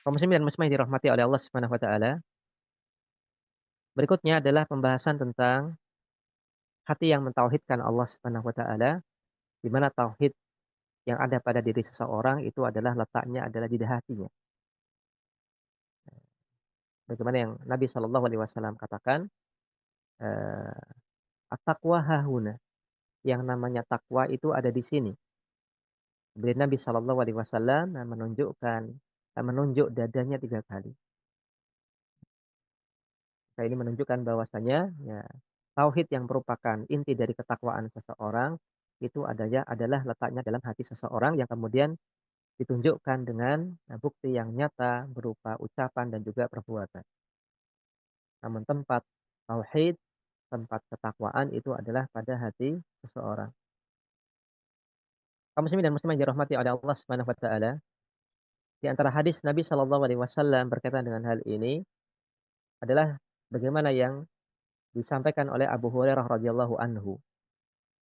Kaum muslimin dan muslimah yang dirahmati oleh Allah Subhanahu wa taala, berikutnya adalah pembahasan tentang hati yang mentauhidkan Allah Subhanahu wa taala, di mana tauhid yang ada pada diri seseorang itu adalah letaknya adalah di hatinya. Bagaimana yang Nabi Shallallahu alaihi wasallam katakan, eee, "At-taqwa hahuna." Yang namanya takwa itu ada di sini. Kemudian Nabi Shallallahu alaihi wasallam menunjuk dadanya 3 kali. Nah, ini menunjukkan bahwasanya ya, tauhid yang merupakan inti dari ketakwaan seseorang itu adalah letaknya dalam hati seseorang yang kemudian ditunjukkan dengan bukti yang nyata berupa ucapan dan juga perbuatan. Namun tempat tauhid, tempat ketakwaan itu adalah pada hati seseorang. Kaum muslimin dan muslimah yang dirahmati oleh Allah Subhanahu wa taala, di antara hadis Nabi Shallallahu alaihi wasallam berkaitan dengan hal ini adalah bagaimana yang disampaikan oleh Abu Hurairah radhiyallahu anhu.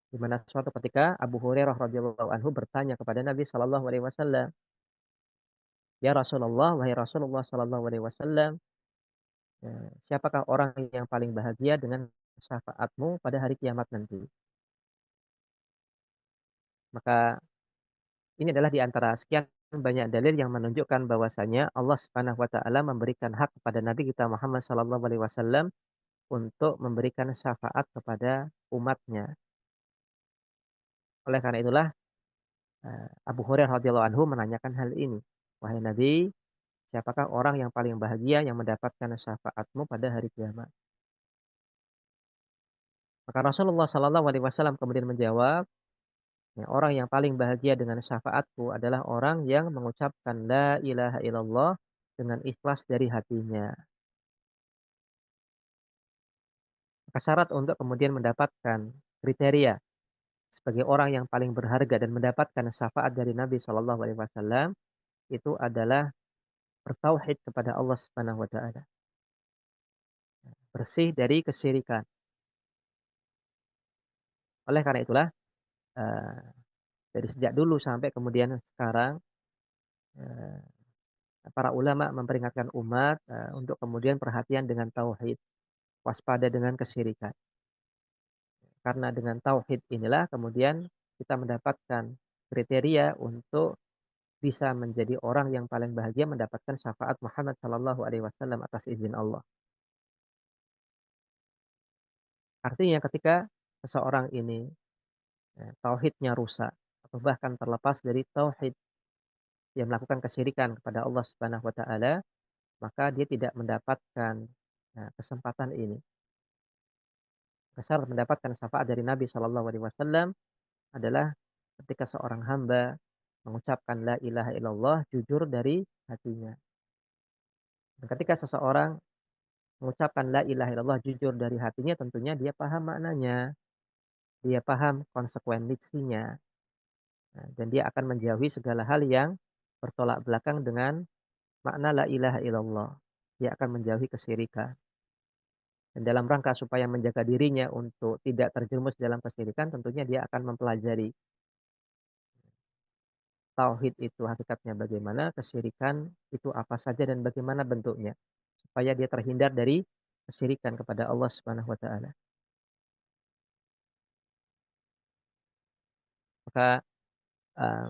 Di mana suatu ketika Abu Hurairah radhiyallahu anhu bertanya kepada Nabi sallallahu alaihi wasallam, "Ya Rasulullah, wahai Rasulullah sallallahu alaihi wasallam, siapakah orang yang paling bahagia dengan syafaatmu pada hari kiamat nanti?" Maka ini adalah di antara sekian banyak dalil yang menunjukkan bahwasanya Allah Subhanahu wa taala memberikan hak kepada Nabi kita Muhammad sallallahu alaihi wasallam untuk memberikan syafaat kepada umatnya. Oleh karena itulah Abu Hurairah radhiyallahu anhu menanyakan hal ini, "Wahai Nabi, siapakah orang yang paling bahagia yang mendapatkan syafaatmu pada hari kiamat?" Maka Rasulullah Shallallahu alaihi wasallam kemudian menjawab, "Ya, orang yang paling bahagia dengan syafaatku adalah orang yang mengucapkan la ilaha illallah dengan ikhlas dari hatinya." Maka syarat untuk kemudian mendapatkan kriteria sebagai orang yang paling berharga dan mendapatkan syafaat dari Nabi Shallallahu alaihi wasallam itu adalah bertauhid kepada Allah Subhanahu wa taala, bersih dari kesyirikan. Oleh karena itulah, eee, dari sejak dulu sampai kemudian sekarang, eee, para ulama memperingatkan umat, untuk kemudian perhatian dengan tauhid, waspada dengan kesyirikan. Karena dengan tauhid inilah kemudian kita mendapatkan kriteria untuk bisa menjadi orang yang paling bahagia mendapatkan syafaat Muhammad sallallahu alaihi wasallam atas izin Allah. Artinya ketika seseorang ini, tauhidnya rusak atau bahkan terlepas dari tauhid, dia melakukan kesyirikan kepada Allah Subhanahu wa taala, maka dia tidak mendapatkan, kesempatan ini. Syarat mendapatkan syafaat dari Nabi Shallallahu alaihi wasallam adalah ketika seorang hamba mengucapkan la ilaha illallah jujur dari hatinya. Dan ketika seseorang mengucapkan la ilaha illallah jujur dari hatinya, tentunya dia paham maknanya, dia paham konsekuensinya, dan dia akan menjauhi segala hal yang bertolak belakang dengan makna la ilaha illallah. Dia akan menjauhi kesyirikan. Dan dalam rangka supaya menjaga dirinya untuk tidak terjerumus dalam kesyirikan, tentunya dia akan mempelajari tauhid itu hakikatnya bagaimana, kesyirikan itu apa saja dan bagaimana bentuknya. Supaya dia terhindar dari kesyirikan kepada Allah Subhanahu wa taala. Maka, eee,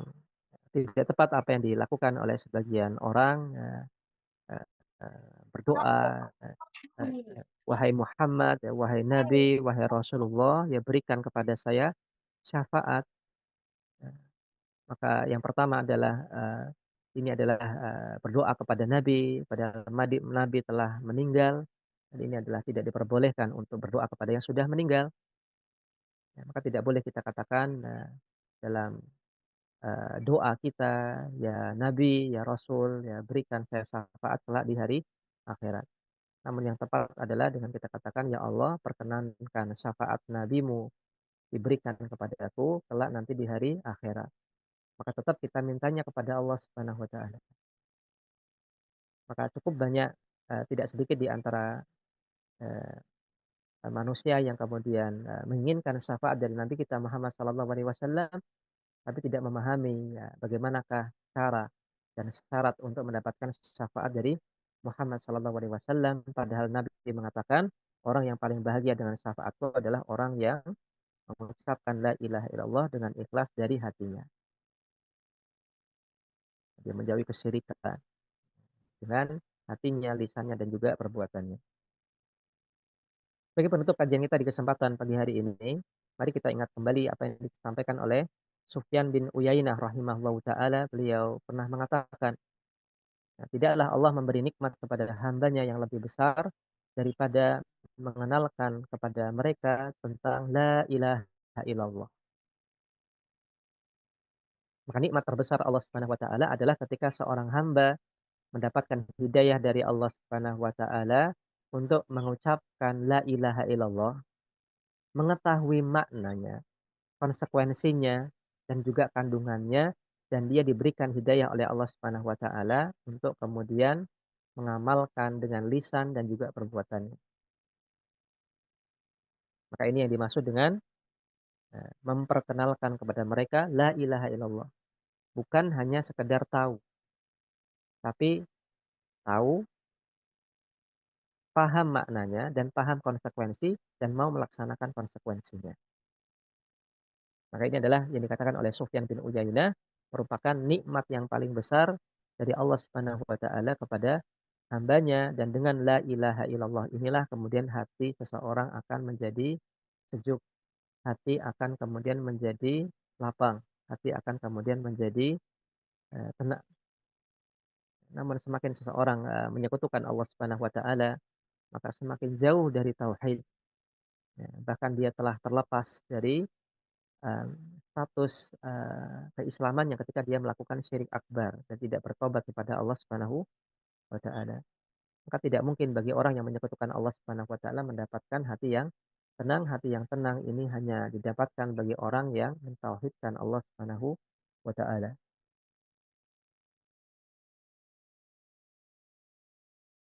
tidak tepat apa yang dilakukan oleh sebagian orang, eee berdoa, "Wahai Muhammad, ya wahai Nabi, wahai Rasulullah, ya berikan kepada saya syafaat." Maka yang pertama adalah, ini adalah, berdoa kepada Nabi, padahal Nabi telah meninggal, dan ini adalah tidak diperbolehkan untuk berdoa kepada yang sudah meninggal. Ya, maka tidak boleh kita katakan, dalam, doa kita, "Ya Nabi, ya Rasul, ya berikan saya syafaat kelak di hari akhirat." Namun yang tepat adalah dengan kita katakan, "Ya Allah, perkenankan syafaat nabimu diberikan kepadaku kelak nanti di hari akhirat." Maka tetap kita mintanya kepada Allah Subhanahu wa taala. Maka cukup banyak, tidak sedikit di antara, eee, manusia yang kemudian, menginginkan syafaat dari Nabi kita Muhammad sallallahu alaihi wasallam, tapi tidak memahami, ya bagaimanakah cara dan syarat untuk mendapatkan syafaat dari Muhammad sallallahu alaihi wasallam. Padahal Nabi mengatakan, orang yang paling bahagia dengan syafaatku adalah orang yang mengucapkan la ilaha illallah dengan ikhlas dari hatinya. Dia menjauhi kesyirikan dengan hatinya, lisannya, dan juga perbuatannya. Sebagai penutup kajian kita di kesempatan pagi hari ini, mari kita ingat kembali apa yang disampaikan oleh Sufyan bin Uyainah rahimahullahu taala. Beliau pernah mengatakan, "Nah, tidaklah Allah memberi nikmat kepada hambanya yang lebih besar daripada mengenalkan kepada mereka tentang la ilaha illallah." Maka nikmat terbesar Allah Subhanahu wa taala adalah ketika seorang hamba mendapatkan hidayah dari Allah Subhanahu wa taala untuk mengucapkan la ilaha illallah, mengetahui maknanya, konsekuensinya, dan juga kandungannya, dan dia diberikan hidayah oleh Allah Subhanahu wa taala untuk kemudian mengamalkan dengan lisan dan juga perbuatannya. Maka ini yang dimaksud dengan memperkenalkan kepada mereka la ilaha illallah. Bukan hanya sekedar tahu, tapi tahu, paham maknanya dan paham konsekuensi dan mau melaksanakan konsekuensinya. Maka ini adalah yang dikatakan oleh Sufyan bin Uyainah merupakan nikmat yang paling besar dari Allah Subhanahu wa taala kepada hambanya, dan dengan la ilaha illallah inilah kemudian hati seseorang akan menjadi sejuk, hati akan kemudian menjadi lapang, hati akan kemudian menjadi tenang. Namun semakin seseorang menyekutukan Allah Subhanahu wa taala, maka semakin jauh dari tauhid, ya, bahkan dia telah terlepas dari status, keislamannya ketika dia melakukan syirik akbar dan tidak bertobat kepada Allah Subhanahu wa taala. Maka tidak mungkin bagi orang yang menyekutukan Allah Subhanahu wa taala mendapatkan hati yang tenang. Hati yang tenang ini hanya didapatkan bagi orang yang mentauhidkan Allah Subhanahu wa taala.